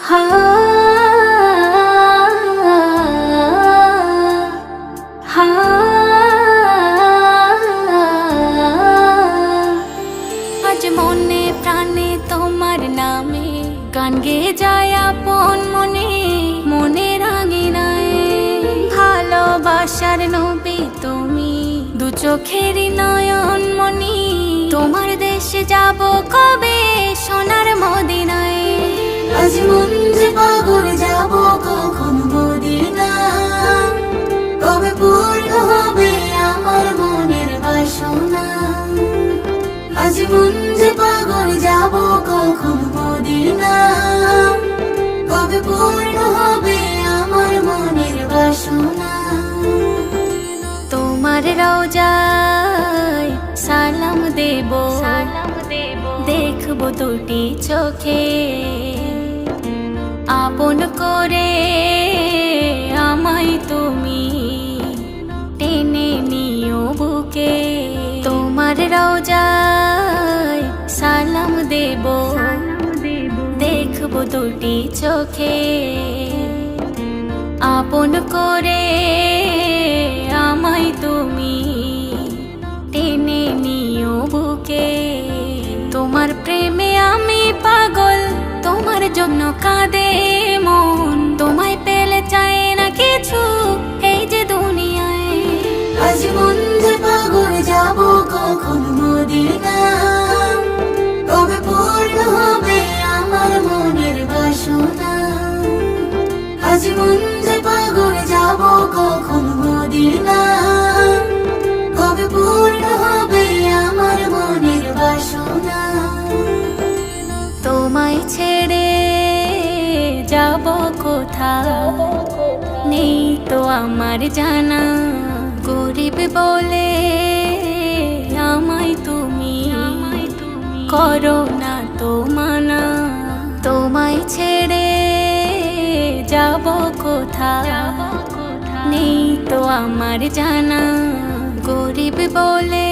হা হা আজ মনে প্রাণে তোমার নামে গান গেয়ে যায় আপন মনে মনে রাঙিনায় ভালোবাসার নবী তুমি দু চোখেরই নয়ন মনি তোমার দেশে যাব কবে সোনার মদিনায় আজ মন যে পাগল যাব কখন মদিনা কবে পূর্ণ হবে আমার মনের বাসনা আজ মন যে পাগল যাব কখন মদিনা কবে পূর্ণ হবে আমার মনের বাসনা তোমার রওজায় সালাম দেব দেখব দুটি চোখে আপন করে আমায় তুমি টেনে নিও বুকে তোমার রওজায় সালাম দেব দেখব দুটি চোখে আপন করে আমায় তুমি টেনে নিও বুকে তোমার প্রেমে আমি পাগল তোমার জন্য কাঁদে মন তোমায় পেলে চায় না কিছু এই যে দুনিয়ায় আজ মন যে পাগল যাব কখন মদিনা কবে পূর্ণ হবে আমার মনের বাসনা আজ মন যে পাগল যাব কখন মদিনা কবে পূর্ণ হবে আমার মনের বাসনা তোমায় ছেড়ে যাব কোথাও নেই তো আমার জানা গরিব বলে আমায় তুমি করো না তো মানা তোমায় ছেড়ে যাব কোথাও নেই তো আমার জানা গরিব বলে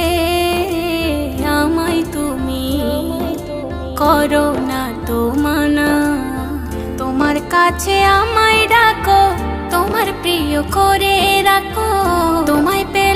আমায় তুমি করো না তো মানা তোমার কাছে আমায় ডাকো তোমার প্রিয় করে রাখো তোমায় পেলে